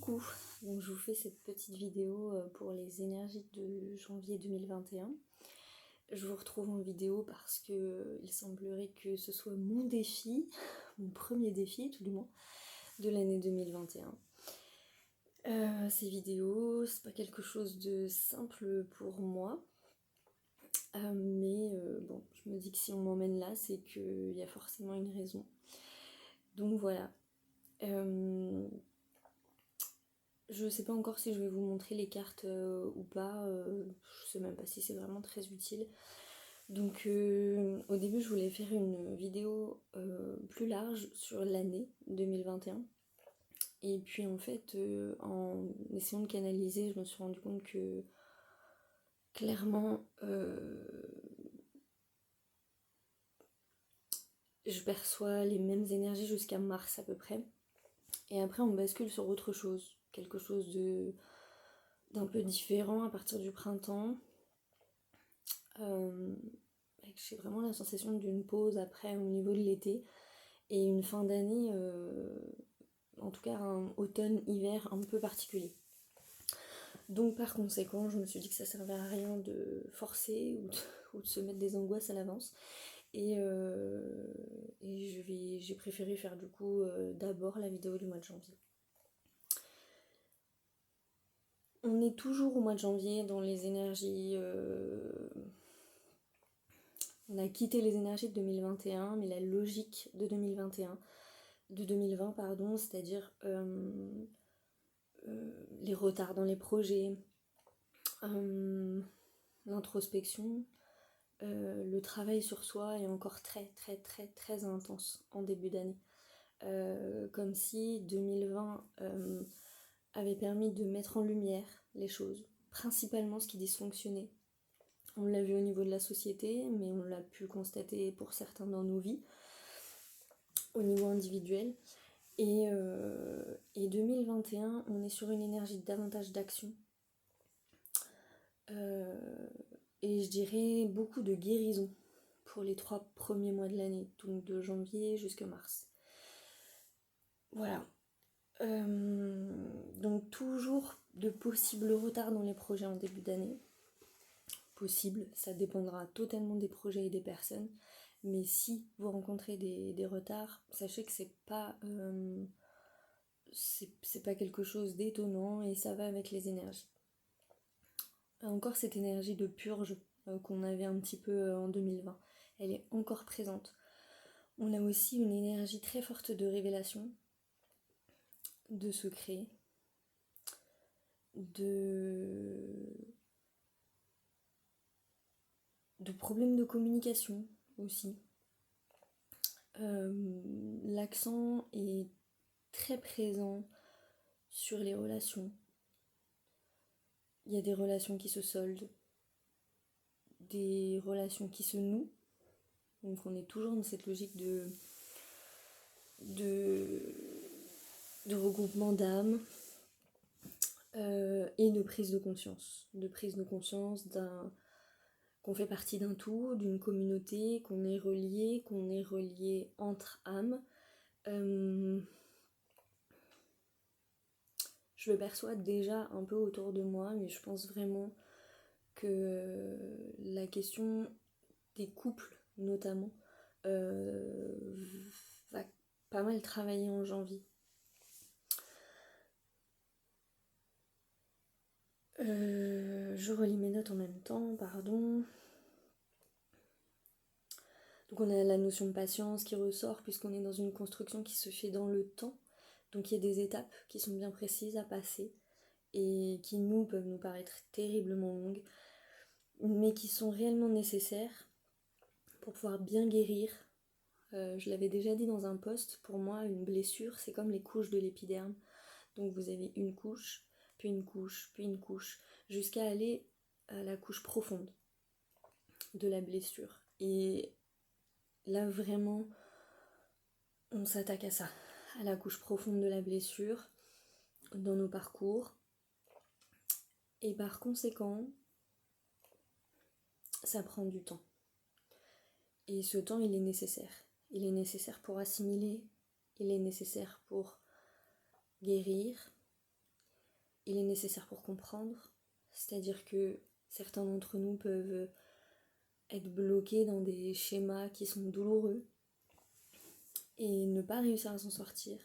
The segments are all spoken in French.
Coucou, donc je vous fais cette petite vidéo pour les énergies de janvier 2021. Je vous retrouve en vidéo parce que il semblerait que ce soit mon défi, mon premier défi tout du moins, de l'année 2021. Ces vidéos, c'est pas quelque chose de simple pour moi, mais bon, je me dis que si on m'emmène là, c'est qu'il y a forcément une raison. Donc voilà. Je sais pas encore si je vais vous montrer les cartes ou pas, je sais même pas si c'est vraiment très utile. Donc au début je voulais faire une vidéo plus large sur l'année 2021. Et puis en fait en essayant de canaliser, je me suis rendu compte que clairement je perçois les mêmes énergies jusqu'à mars à peu près. Et après on bascule sur autre chose, quelque chose d'un peu différent à partir du printemps. J'ai vraiment la sensation d'une pause après au niveau de l'été et une fin d'année, en tout cas un automne-hiver un peu particulier. Donc par conséquent, je me suis dit que ça servait à rien de forcer ou de se mettre des angoisses à l'avance. Et j'ai préféré faire du coup d'abord la vidéo du mois de janvier. On est toujours au mois de janvier dans les énergies... On a quitté les énergies de 2021, mais la logique de 2020, pardon, c'est-à-dire les retards dans les projets, l'introspection, le travail sur soi est encore très très très très intense en début d'année. Comme si 2020 avait permis de mettre en lumière les choses, principalement ce qui dysfonctionnait. On l'a vu au niveau de la société, mais on l'a pu constater pour certains dans nos vies, au niveau individuel. Et 2021, on est sur une énergie davantage d'action. Et je dirais beaucoup de guérison pour les 3 premiers mois de l'année, donc de janvier jusqu'à mars. Voilà. Donc toujours de possibles retards dans les projets en début d'année. Possible, ça dépendra totalement des projets et des personnes. Mais si vous rencontrez des retards, sachez que c'est pas quelque chose d'étonnant et ça va avec les énergies. Encore cette énergie de purge qu'on avait un petit peu en 2020, elle est encore présente. On a aussi une énergie très forte de révélation, de secret, de problèmes de communication aussi. L'accent est très présent sur les relations. Il y a des relations qui se soldent, des relations qui se nouent. Donc on est toujours dans cette logique de regroupement d'âmes et de prise de conscience. De prise de conscience qu'on fait partie d'un tout, d'une communauté, qu'on est relié entre âmes. Je le perçois déjà un peu autour de moi, mais je pense vraiment que la question des couples notamment va pas mal travailler en janvier. Je relis mes notes en même temps, pardon. Donc on a la notion de patience qui ressort puisqu'on est dans une construction qui se fait dans le temps. Donc il y a des étapes qui sont bien précises à passer et qui peuvent nous paraître terriblement longues, mais qui sont réellement nécessaires pour pouvoir bien guérir. Je l'avais déjà dit dans un post, pour moi une blessure c'est comme les couches de l'épiderme. Donc vous avez une couche, puis une couche, puis une couche, jusqu'à aller à la couche profonde de la blessure. Et là vraiment on s'attaque à ça, à la couche profonde de la blessure dans nos parcours. Et par conséquent, ça prend du temps. Et ce temps, il est nécessaire. Il est nécessaire pour assimiler, il est nécessaire pour guérir, il est nécessaire pour comprendre, c'est-à-dire que certains d'entre nous peuvent être bloqués dans des schémas qui sont douloureux et ne pas réussir à s'en sortir.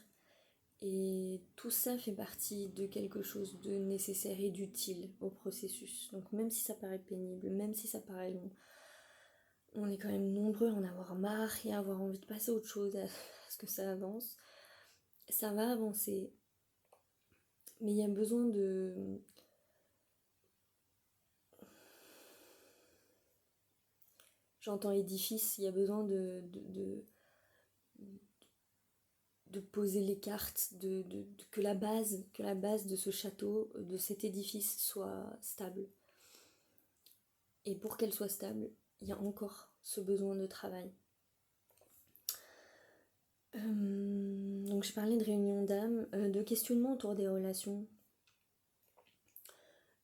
Et tout ça fait partie de quelque chose de nécessaire et d'utile au processus. Donc même si ça paraît pénible, même si ça paraît long, on est quand même nombreux à en avoir marre et à avoir envie de passer à autre chose, à ce que ça avance. Ça va avancer, mais il y a besoin de... J'entends édifice, il y a besoin de poser les cartes, que la base de ce château, de cet édifice soit stable. Et pour qu'elle soit stable, il y a encore ce besoin de travail. Donc j'ai parlé de réunion d'âme, de questionnement autour des relations.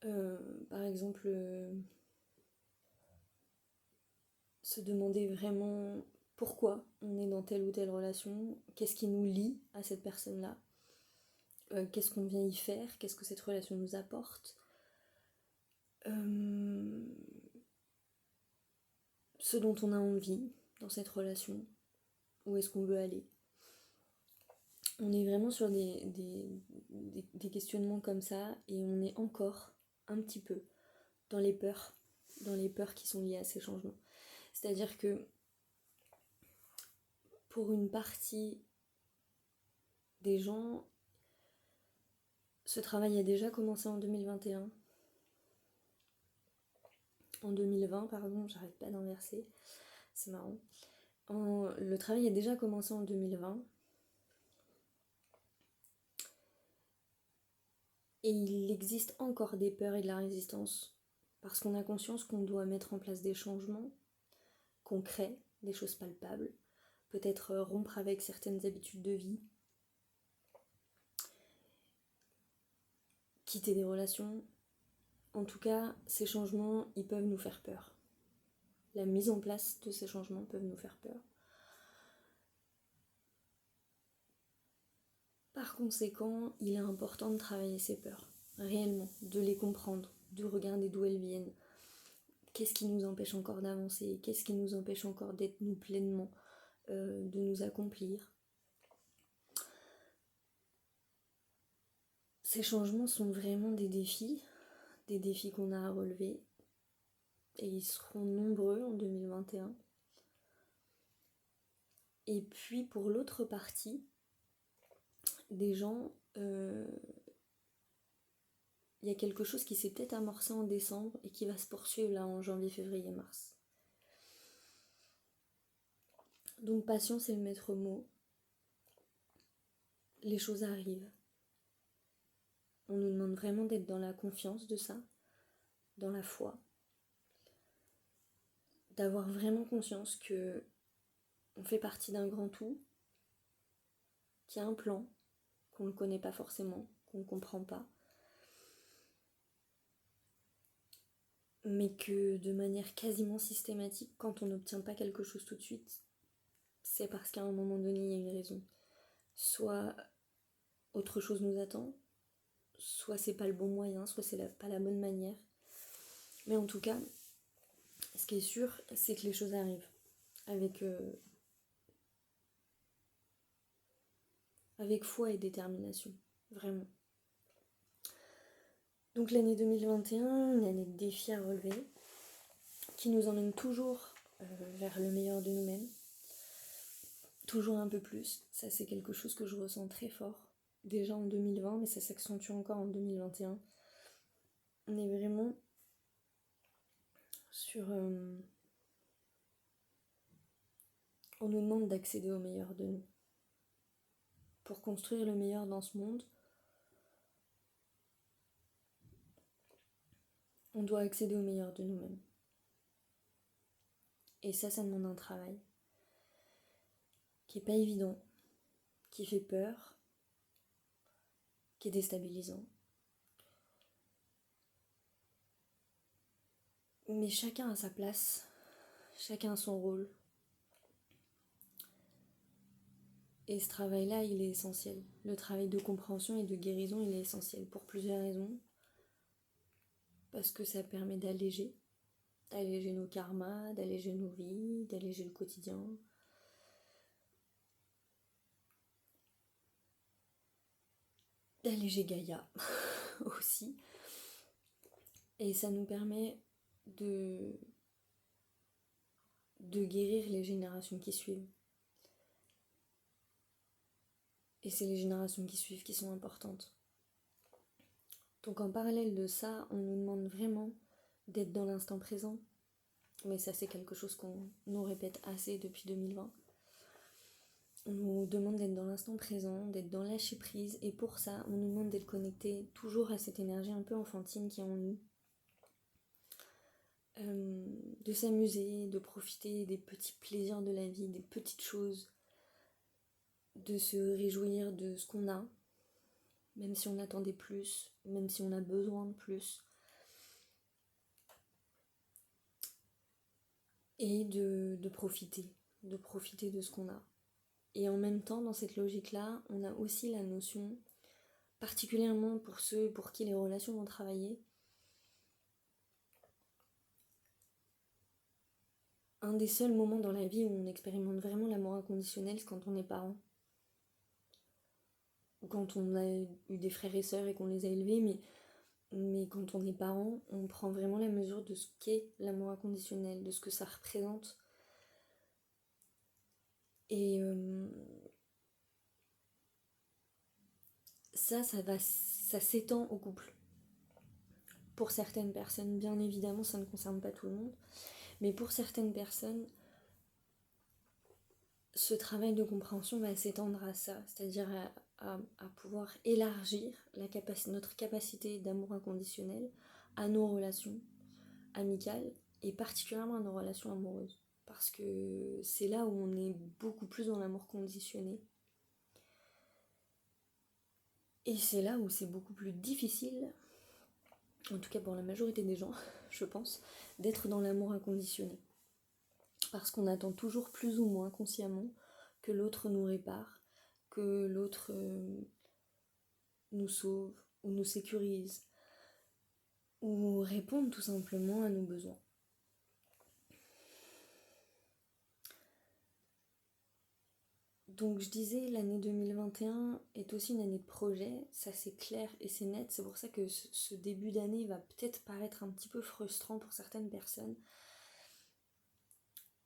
Par exemple, se demander vraiment pourquoi on est dans telle ou telle relation, qu'est-ce qui nous lie à cette personne-là, qu'est-ce qu'on vient y faire, qu'est-ce que cette relation nous apporte. Ce dont on a envie dans cette relation, où est-ce qu'on veut aller. On est vraiment sur des questionnements comme ça et on est encore un petit peu dans les peurs qui sont liées à ces changements. C'est-à-dire que pour une partie des gens, ce travail a déjà commencé en 2021. En 2020, pardon, j'arrête pas d'inverser, c'est marrant. Le travail a déjà commencé en 2020. Et il existe encore des peurs et de la résistance, parce qu'on a conscience qu'on doit mettre en place des changements concrets, des choses palpables, peut-être rompre avec certaines habitudes de vie, quitter des relations. En tout cas, ces changements, ils peuvent nous faire peur. La mise en place de ces changements peuvent nous faire peur. Par conséquent, il est important de travailler ces peurs, réellement, de les comprendre, de regarder d'où elles viennent. Qu'est-ce qui nous empêche encore d'avancer? Qu'est-ce qui nous empêche encore d'être nous pleinement, de nous accomplir? Ces changements sont vraiment des défis qu'on a à relever, et ils seront nombreux en 2021. Et puis pour l'autre partie, des gens, il y a quelque chose qui s'est peut-être amorcé en décembre et qui va se poursuivre là en janvier, février, mars. Donc patience est le maître mot. Les choses arrivent. On nous demande vraiment d'être dans la confiance de ça, dans la foi, d'avoir vraiment conscience que on fait partie d'un grand tout, qu'il y a un plan, qu'on ne connaît pas forcément, qu'on ne comprend pas, mais que de manière quasiment systématique, quand on n'obtient pas quelque chose tout de suite, c'est parce qu'à un moment donné, il y a une raison. Soit autre chose nous attend, soit c'est pas le bon moyen, soit c'est pas la bonne manière. Mais en tout cas, ce qui est sûr, c'est que les choses arrivent avec foi et détermination, vraiment. Donc l'année 2021, une année de défis à relever, qui nous emmène toujours vers le meilleur de nous-mêmes, toujours un peu plus. Ça, c'est quelque chose que je ressens très fort, déjà en 2020, mais ça s'accentue encore en 2021. On est vraiment sur... on nous demande d'accéder au meilleur de nous. Pour construire le meilleur dans ce monde, on doit accéder au meilleur de nous-mêmes. Et ça demande un travail qui est pas évident, qui fait peur, qui est déstabilisant. Mais chacun a sa place, chacun a son rôle. Et ce travail-là, il est essentiel. Le travail de compréhension et de guérison, il est essentiel pour plusieurs raisons. Parce que ça permet d'alléger nos karmas, d'alléger nos vies, d'alléger le quotidien. D'alléger Gaïa aussi. Et ça nous permet de guérir les générations qui suivent. Et c'est les générations qui suivent qui sont importantes. Donc en parallèle de ça, on nous demande vraiment d'être dans l'instant présent. Mais ça, c'est quelque chose qu'on nous répète assez depuis 2020. On nous demande d'être dans l'instant présent, d'être dans lâcher prise. Et pour ça, on nous demande d'être connecté toujours à cette énergie un peu enfantine qui est en nous. De s'amuser, de profiter des petits plaisirs de la vie, des petites choses. De se réjouir de ce qu'on a, même si on attendait plus, même si on a besoin de plus. Et de profiter de ce qu'on a. Et en même temps, dans cette logique-là, on a aussi la notion, particulièrement pour ceux pour qui les relations vont travailler, un des seuls moments dans la vie où on expérimente vraiment l'amour inconditionnel, c'est quand on est parent. Ou quand on a eu des frères et sœurs et qu'on les a élevés, mais quand on est parent, on prend vraiment la mesure de ce qu'est l'amour inconditionnel, de ce que ça représente. Et ça s'étend au couple. Pour certaines personnes, bien évidemment, ça ne concerne pas tout le monde, mais pour certaines personnes, ce travail de compréhension va s'étendre à ça, c'est-à-dire à pouvoir élargir notre capacité d'amour inconditionnel à nos relations amicales et particulièrement à nos relations amoureuses. Parce que c'est là où on est beaucoup plus dans l'amour conditionné. Et c'est là où c'est beaucoup plus difficile, en tout cas pour la majorité des gens, je pense, d'être dans l'amour inconditionné. Parce qu'on attend toujours plus ou moins consciemment que l'autre nous répare, que l'autre nous sauve ou nous sécurise, ou réponde tout simplement à nos besoins. Donc je disais, l'année 2021 est aussi une année de projet, ça c'est clair et c'est net, c'est pour ça que ce début d'année va peut-être paraître un petit peu frustrant pour certaines personnes,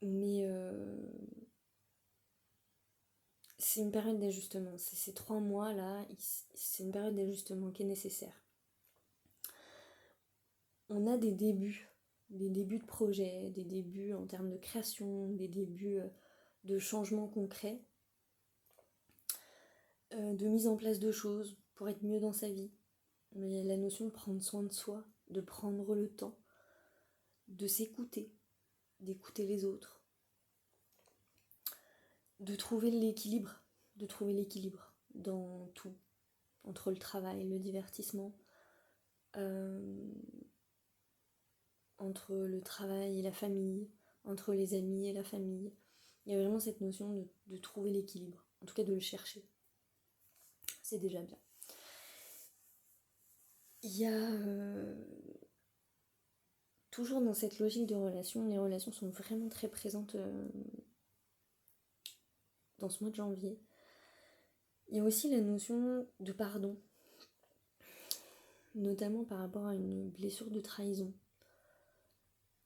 mais c'est une période d'ajustement, ces 3 mois là, c'est une période d'ajustement qui est nécessaire. On a des débuts de projet, des débuts en termes de création, des débuts de changements concrets, de mise en place de choses pour être mieux dans sa vie. Mais la notion de prendre soin de soi, de prendre le temps, de s'écouter, d'écouter les autres, de trouver l'équilibre dans tout, entre le travail, le divertissement, entre le travail et la famille, entre les amis et la famille. Il y a vraiment cette notion de trouver l'équilibre, en tout cas de le chercher. C'est déjà bien. Il y a toujours dans cette logique de relation, les relations sont vraiment très présentes dans ce mois de janvier. Il y a aussi la notion de pardon, notamment par rapport à une blessure de trahison.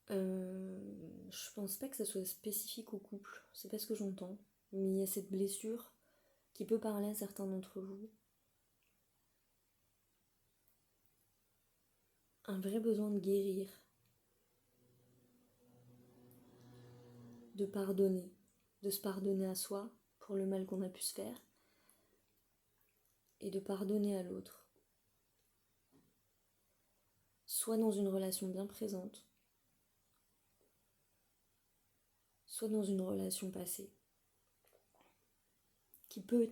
Je pense pas que ça soit spécifique au couple, c'est pas ce que j'entends, mais il y a cette blessure qui peut parler à certains d'entre vous. Un vrai besoin de guérir, de pardonner, de se pardonner à soi pour le mal qu'on a pu se faire et de pardonner à l'autre. Soit dans une relation bien présente, soit dans une relation passée, qui peut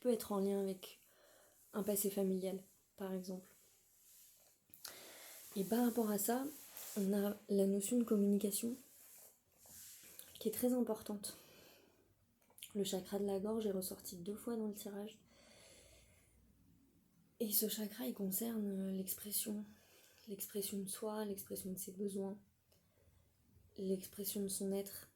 être en lien avec un passé familial, par exemple. Et par rapport à ça, on a la notion de communication qui est très importante. Le chakra de la gorge est ressorti 2 fois dans le tirage. Et ce chakra, il concerne l'expression de soi, l'expression de ses besoins, l'expression de son être.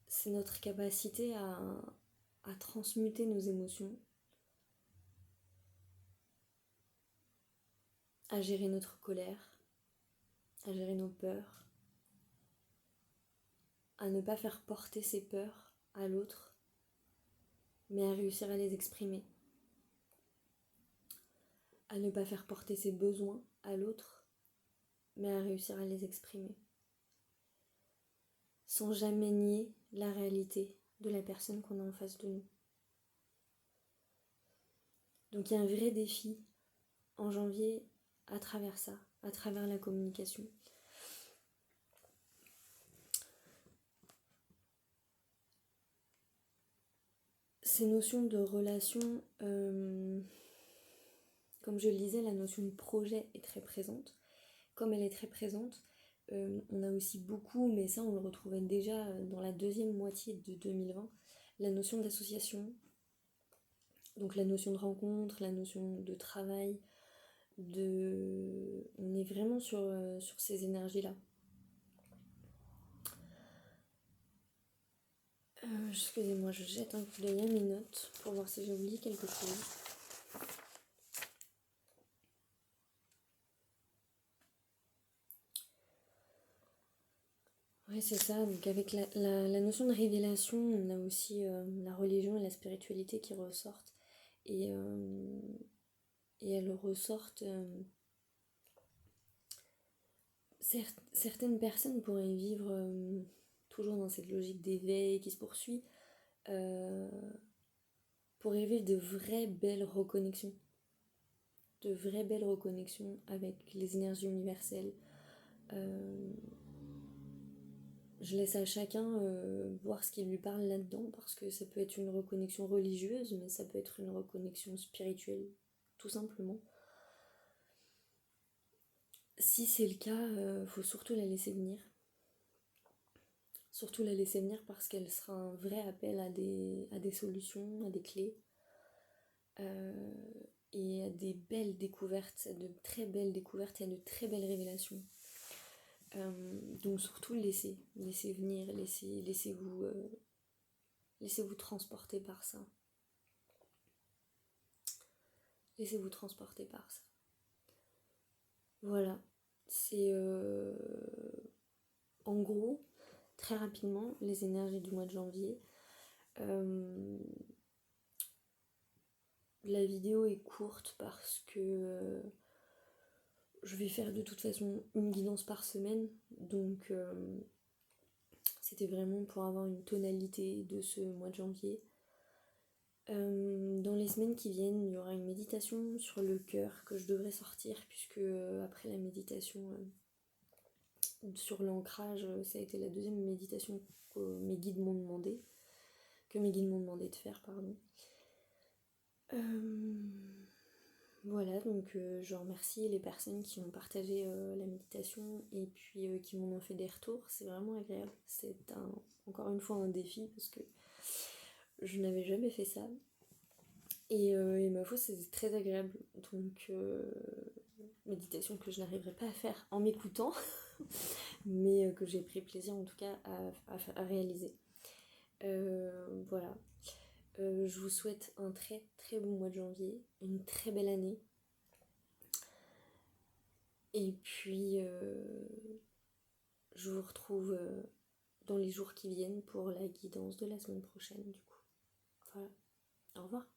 C'est notre capacité à transmuter nos émotions, à gérer notre colère, à gérer nos peurs, à ne pas faire porter ses peurs à l'autre, mais à réussir à les exprimer, à ne pas faire porter ses besoins à l'autre, mais à réussir à les exprimer, sans jamais nier la réalité de la personne qu'on a en face de nous. Donc il y a un vrai défi en janvier à travers ça, à travers la communication. Ces notions de relation, comme je le disais, la notion de projet est très présente. Comme elle est très présente, on a aussi beaucoup, mais ça on le retrouvait déjà dans la deuxième moitié de 2020, la notion d'association, donc la notion de rencontre, la notion de travail, on est vraiment sur ces énergies-là. Excusez-moi, je jette un coup d'œil à mes notes pour voir si j'ai oublié quelque chose. Oui, c'est ça. Donc avec la notion de révélation, on a aussi la religion et la spiritualité qui ressortent. Et elles ressortent... certaines personnes pourraient vivre toujours dans cette logique d'éveil qui se poursuit, pourraient vivre de vraies belles reconnexions. De vraies belles reconnexions avec les énergies universelles. Je laisse à chacun voir ce qui lui parle là-dedans, parce que ça peut être une reconnexion religieuse, mais ça peut être une reconnexion spirituelle, tout simplement. Si c'est le cas, faut surtout la laisser venir. Surtout la laisser venir parce qu'elle sera un vrai appel à des solutions, à des clés, et à des belles découvertes, à de très belles découvertes et à de très belles révélations. Donc surtout laissez venir, laissez-vous transporter par ça. Laissez-vous transporter par ça. Voilà, c'est en gros, très rapidement, les énergies du mois de janvier. La vidéo est courte parce que je vais faire de toute façon une guidance par semaine, donc c'était vraiment pour avoir une tonalité de ce mois de janvier. Dans les semaines qui viennent, il y aura une méditation sur le cœur que je devrais sortir, puisque après la méditation sur l'ancrage, ça a été la deuxième méditation que mes guides m'ont demandé de faire, pardon. Voilà, donc je remercie les personnes qui ont partagé la méditation et puis qui m'en ont fait des retours. C'est vraiment agréable. C'est encore une fois un défi parce que je n'avais jamais fait ça. Et ma foi, c'est très agréable. Donc, méditation que je n'arriverai pas à faire en m'écoutant, mais que j'ai pris plaisir en tout cas à réaliser. Voilà. Je vous souhaite un très très bon mois de janvier, une très belle année. Et puis, je vous retrouve dans les jours qui viennent pour la guidance de la semaine prochaine, du coup. Voilà. Au revoir.